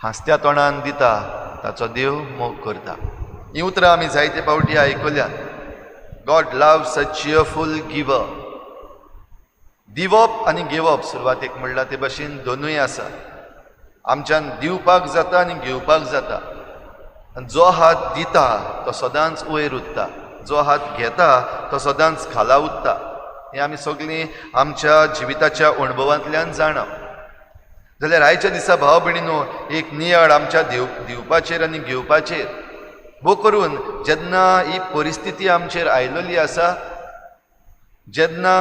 हांसत्या तोंडान दिता ताचो देव मोग करता. ही उतरां आमी जायते फावटी आयकल्यात. गॉड लव्स अ चियरफूल गिवर. दिवप आनी घेवप सुरवातेक म्हणला ते भाशेन दोनूय आसा. आमच्यान दिवपाक जाता आनी घेवपाक जाता. आनी जो हात दिता तो सदांच वयर उरता, जो हात घेता तो सदांच खाला उरता. हें आमी सगळीं आमच्या जिविताच्या अणभवांतल्यान जाणा. जाल्यार आयच्या दिसा भाव भयणीनो, एक नियाळ आमच्या दिवपाचेर आनी घेवपाचेर भोव करून जेन्ना ही परिस्थिती आमचेर आयिल्ली आसा, जेन्ना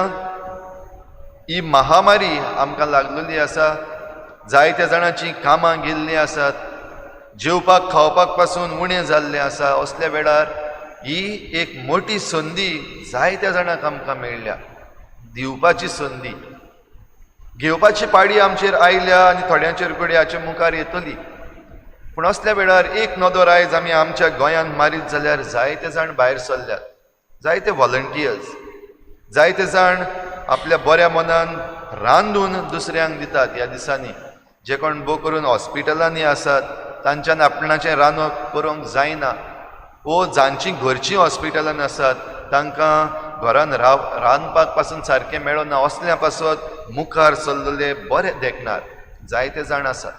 ही महामारी आमकां लागलेली आसा, जायत्या जाणांची कामां गेल्लीं आसात, जेवपाक खावपाक पासून उणें जाल्लें आसा, असल्या वेळार ही एक मोठी संदी जायत्या जाणांक आमकां मेळ्ळ्या. दिवपाची संदी. घेवपाची पाळी आमचेर आयल्या आनी थोड्यांचेर कडेन हाचे मुखार येतली. पूण असल्या वेळार एक नदर आयज आमी आमच्या गोंयांत मारीत जाल्यार जायते जाण भायर सरल्यात. जायते व्हॉलंटियर्स, जायते जाण आपल्या बऱ्या मनान रांदून दुसऱ्यांक दितात ह्या दिसांनी. जे कोण भोव करून हॉस्पिटलांनी आसात तांच्यान आपणाचें रांदप करूंक जायना, वो जांची घरचीं हॉस्पिटलान आसात तांकां घरान रांदपाक पासून सारकें मेळना, असल्या पासत मुखार सरलेले बरे देखणार जायते जाण आसात.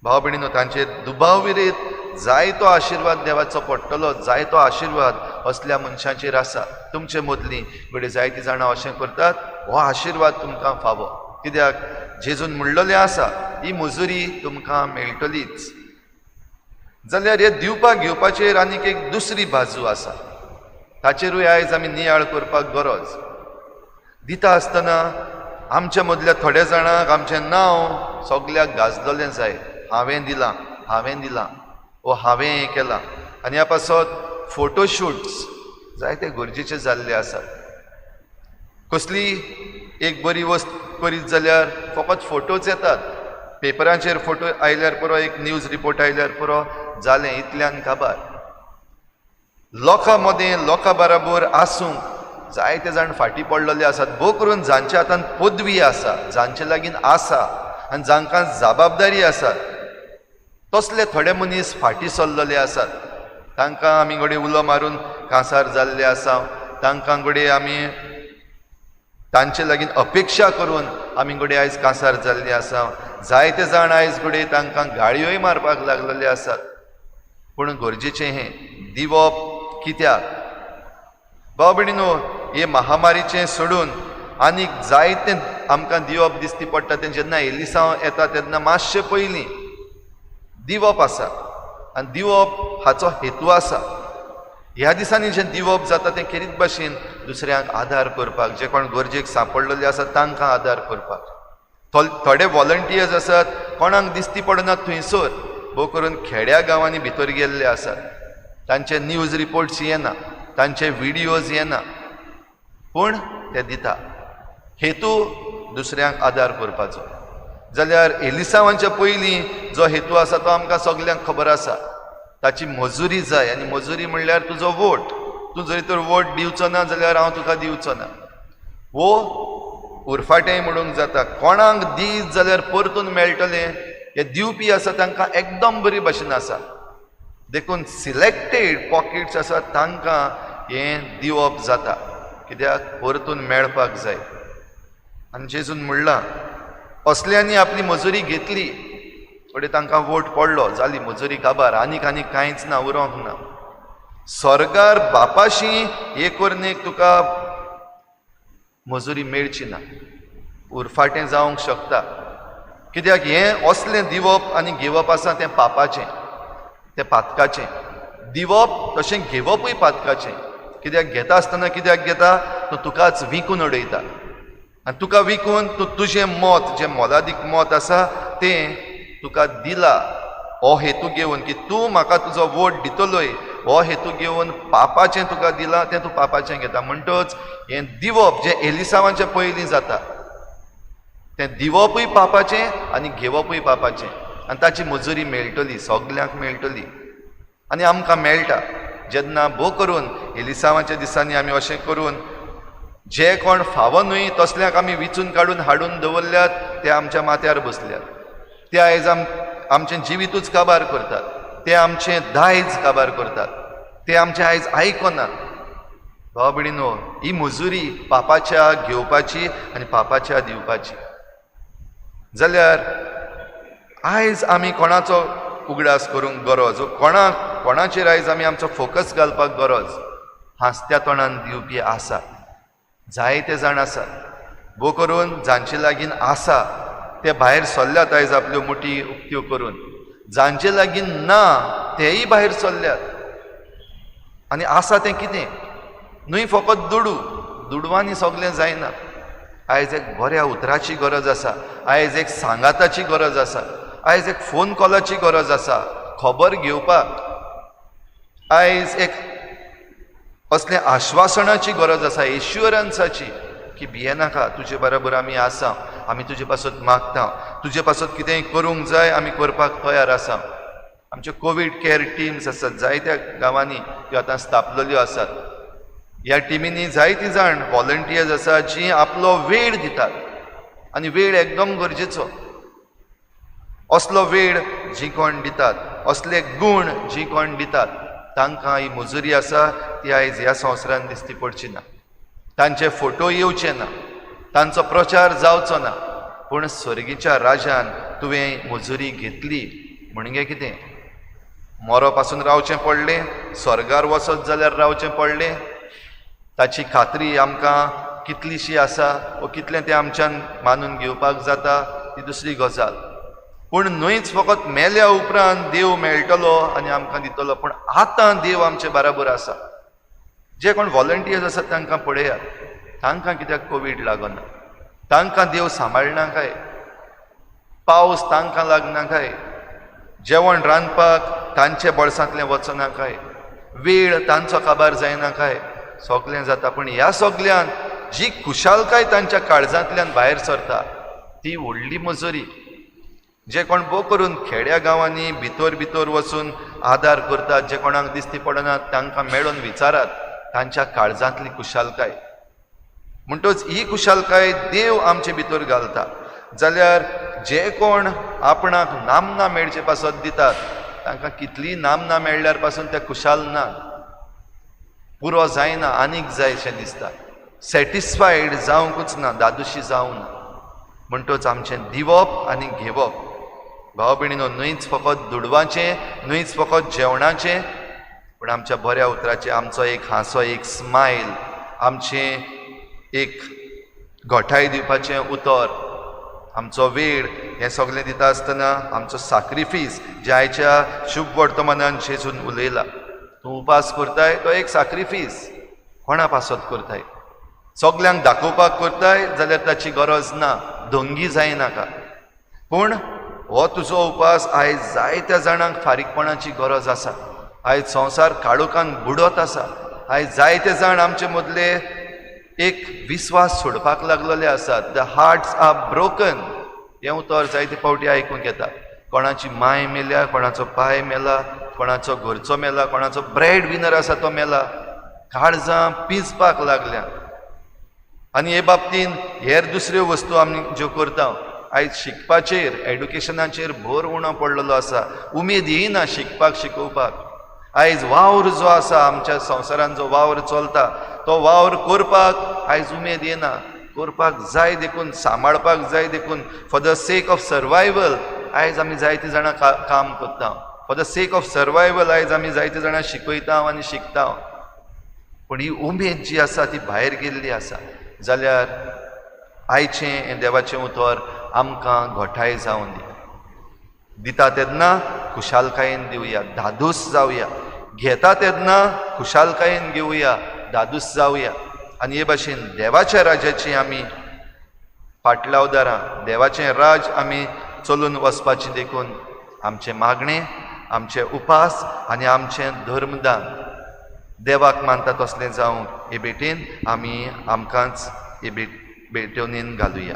भाव भयणीनो, तांचे दुबाव विरीत जायतो आशिर्वाद देवाचो पडटलो, जायतो आशिर्वाद असल्या मनशांचेर आसा तुमचे मदलीं. घडये जायतीं जाणां अशें करतात, हो आशिर्वाद तुमकां फावो, कित्याक जेजून म्हणलेलें आसा ही मजुरी तुमकां मेळटलीच. जाल्यार हे दिवपाक घेवपाचेर आनीक एक दुसरी बाजू आसा, ताचेरूय आयज आमी नियाळ करपाक गरज. दिता आसतना आमच्या मदल्या थोड्या जाणांक आमचें नांव सगल्याक गाजलेलें जाय. हांवें दिलां, हांवें दिलां, वो हांवें हें केलां. आनी ह्या पासत फोटोशूट्स जायते गरजेचे जाल्ले आसात. कसली एक बरी वस्त करीत जाल्यार फकत फोटोच येतात. पेपरांचेर फोटो आयल्यार पुरो, एक न्यूज रिपोर्ट आयल्यार पुरो, जालें, इतल्यान काबार. लोकां मदें लोकां बराबर आसूंक जायते जाण फाटीं पडलेले आसात. भोव करून जांच्या हातान पदवी आसा, जांचे लागीं आसा आनी जांकां जबाबदारी आसा, तसले थोडे मनीस फाटीं सरलेले आसात. तांकां आमी घडये उलो मारून कांसार जाल्ले आसा, तांकां घडये आमी तांचे लागीं अपेक्षा करून आमी घडये आयज कांसार जाल्ले आसा. जायते जाण आयज घडये तांकां गाळयोय मारपाक लागलेले आसात. पूण गरजेचें हें दिवप कित्याक? भाव भयणीनो, हे महामारीचें सोडून आनीक जायतें आमकां दिवप दिसती पडटा. तें जेन्ना एलिसांव येता तेन्ना मातशें पयलीं दिवप आसा, आनी दिवप हाचो हेतू आसा. ह्या दिसांनी जें दिवप जाता तें खेरीत भाशेन दुसऱ्यांक आदार करपाक, जे कोण गरजेक सांपडलेले आसात तांकां आदार करपाक. थोडे व्हॉलंटियर्स आसात, कोणाक दिसती पडना थंयसर, भोव करून खेड्या गांवांनी भितर गेल्ले आसात. तांचे न्यूज रिपोर्ट्स येना, तांचे व्हिडियोज येना, पूण ते दिता. हेतू दुसऱ्यांक आदार करपाचो. जाल्यार एलिसावांच्या पयलीं जो हेतू आसा तो आमकां सगल्यांक खबर आसा. ताची मजुरी जाय, आनी मजुरी म्हणल्यार तुजो वोट. तूं जरी तर वोट दिवचो ना जाल्यार हांव तुका दिवचो ना. वो उरफाटें म्हणूंक जाता. कोणाक दीत जाल्यार परतून मेळटलें, हे दिवपी आसा तांकां एकदम बरी भाशेन आसा. देखून सिलेक्टेड पॉकेट्स आसात तांकां हें दिवप जाता, कित्याक परतून मेळपाक जाय. आनी जेजून म्हणलां, असल्यांनी आपली मजुरी घेतली, थोडे तांकां वोट पडलो, जाली मजुरी काबार, आनीक कांयच ना, उरोंक ना. स्वर्गार बापाशी हे करनेक तुका मजुरी मेळची ना, उरफाटें जावंक शकता. कित्याक हें असलें दिवप आनी घेवप आसा तें पापाचें, तें पातकाचें. दिवप तशें घेवपूय पातकाचें. कित्याक घेता आसतना कित्याक घेता, तूं तुकाच विकून उडयता. आनी तुका विकून तूं तुजें मोत, जें मोलादीक मोत आसा तें तुका दिलां हो हेतू घेवन, की तूं म्हाका तुजो वोट दितलोय हो हेतू घेवन पापाचें तुका दिलां, तें तूं पापाचें घेता. म्हणटच हें दिवप जें एलिसावांच्या पयलीं जाता तें दिवपूय पापाचें आनी घेवपूय पापाचें. आनी ताची मजुरी मेळटली, सगल्यांक मेळटली. आनी आमकां मेळटा जेन्ना भोव करून एलिसावांच्या दिसांनी आमी अशें करून जे कोण फावो न्हय तसल्यांक आमी विचून काडून हाडून दवरल्यात, ते आमच्या माथ्यार बसल्यात. ते आयज आमचें जिवीतूच काबार करतात, ते आमचें दायज काबार करतात, ते आमचें आयज आयकनात. भाव भयणीनो, ही मजुरी पापाच्या घेवपाची आनी पापाच्या दिवपाची. जाल्यार आयज आमी कोणाचो उगडास करूंक गरज, कोणाचेर आयज आमी आमचो फोकस घालपाक गरज? हांसत्या तोंडान दिवपी आसा, जायते जाण आसात. भोव करून जांचे लागीं आसा ते भायर सरल्यात आयज आपल्यो मुठी उक्त्यो करून. जांचे लागीं ना तेय भायर सरल्यात. आनी आसा तें कितें? न्हय फकत दुडवांनी सगलें जायना. आयज एक बऱ्या उतराची गरज आसा, आयज एक सांगाताची गरज आसा, आयज एक फोन कॉलाची गरज आसा, खबर घेवपाक. आयज एक असले आश्वासनाची गरज आसा, एश्युरन्साची, की भियेनाका, तुजे बरोबर आमी आसा, आमी तुजे पासत मागता, तुजे पासत कितेंय करूंक जाय आमी करपाक तयार आसा. आमचे कोवीड केअर टिम्स आसात, जायत्या गांवांनी त्यो आतां स्थापलेल्यो आसात. ह्या टिमींनी जायतीं जाण व्हॉलंटियर्स आसात जीं आपलो वेळ दितात. आनी वेळ एकदम गरजेचो. असलो वेळ जी कोण दितात, असले गूण जी कोण दितात, तांकां ही मजुरी आसा ती आयज ह्या संवसारांत दिसती पडची ना. तांचे फोटो येवचे ना, तांचो प्रचार जावचो ना. पूण स्वर्गीच्या राजान तुवें मजुरी घेतली म्हणजे कितें? मरो पासून रावचें पडलें, स्वर्गार वचत जाल्यार रावचें पडलें. ताची खात्री आमकां कितलीशी आसा वा कितलें तें आमच्यान मानून घेवपाक जाता ती दुसरी गजाल. पूण न्हयच फकत मेल्या उपरांत देव मेळटलो आनी आमकां दितलो, पूण आतां देव आमचे बराबर आसा. जे कोण व्हॉलंटियर्स आसात तांकां पळयात, तांकां कित्याक कोवीड लागना? तांकां देव सांबाळना काय? पावस तांकां लागना काय? जेवण रांदपाक तांचे बळसांतलें वचना काय? वेळ तांचो काबार जायना काय? सगलें जाता. पूण ह्या सगल्यान जी खुशालकाय तांच्या काळजांतल्यान भायर सरता ती व्हडली मजुरी. जे कोण भोव करून खेड्या गांवांनी भितर वचून आदार करतात, जे कोणाक दिसती पडना तांकां मेळून विचारात तांच्या काळजांतली खुशालकाय. म्हणटच ही खुशालकाय देव आमचे भितर घालता. जाल्यार जे कोण आपणाक नामना मेळचे पासत दितात तांकां कितलीय नामना मेळ्ळ्यार पासून ते खुशाल ना, पुरो जायना, आनीक जायशें दिसता. सॅटिस्फायड जावंकूच ना, दादोशी जावं ना. म्हणटच आमचें दिवप आनी घेवप. भाव भयणीनो, न्हयच फकत दुडवाचें, न्हयच फकत जेवणाचें, पूण आमच्या बऱ्या उतराचें, आमचो एक हांसो, एक स्मायल, आमचें एक घोटाय दिवपाचें उतर, आमचो वेळ, हें सगलें दिता आसतना आमचो सॅक्रिफीस जे आयच्या शुभ वर्तमानान जेजून उलयला. तूं उपास करताय तो एक सॅक्रिफीस. कोणा पासत करताय? सगल्यांक दाखोवपाक करताय जाल्यार ताची गरज ना, दोंगी जायनाका. पूण हो तुजो उपास आयज जायत्या जाणांक फारीकपणाची गरज आसा. आयज संवसार काळोखान बुडत आसा. आयज जायते जाण आमचे मदले एक विस्वास सोडपाक लागलेले आसात. The hearts are broken. हें उतर जायते फावटी आयकूंक येता. कोणाची माय मेल्या, कोणाचो पाय मेला, कोणाचो घरचो मेला, कोणाचो ब्रेड विनर आसा तो मेला. काळजां पिंजपाक लागल्या. आनी हे बाबतीन हेर दुसऱ्यो वस्तू आमी ज्यो करता, आयज शिकपाचेर, एड्युकेशनाचेर भर उणो पडलेलो आसा. उमेद येयना शिकपाक, शिकोवपाक. आयज वावर जो आसा, आमच्या संवसारान जो वावर चलता, तो वावर करपाक आयज उमेद येना. करपाक जाय देखून, सांबाळपाक जाय देखून, for the sake of survival आयज आमी जायतीं जाणां काम करता. For the sake of survival आयज आमी जायतीं जाणां शिकयता आनी शिकता. पूण ही उमेद जी आसा ती भायर गेल्ली आसा. जाल्यार आयचें हें देवाचें उतर आमकां घोटाय जावन दिता तेन्ना खुशालकायेन दिवया, धादोस जावया. घेता तेन्ना खुशालकायेन घेवया, धादोस जावया. आनी हे भाशेन देवाच्या राजाची आमी फाटलावदारां, देवाचें राज आमी चलून वचपाचें देखून आमचें मागणें, आमचे उपास आनी आमचें धर्मदान देवाक मानता तसलें जावंक हे भेटेन आमी आमकांच हे भेटवणेन घालुया.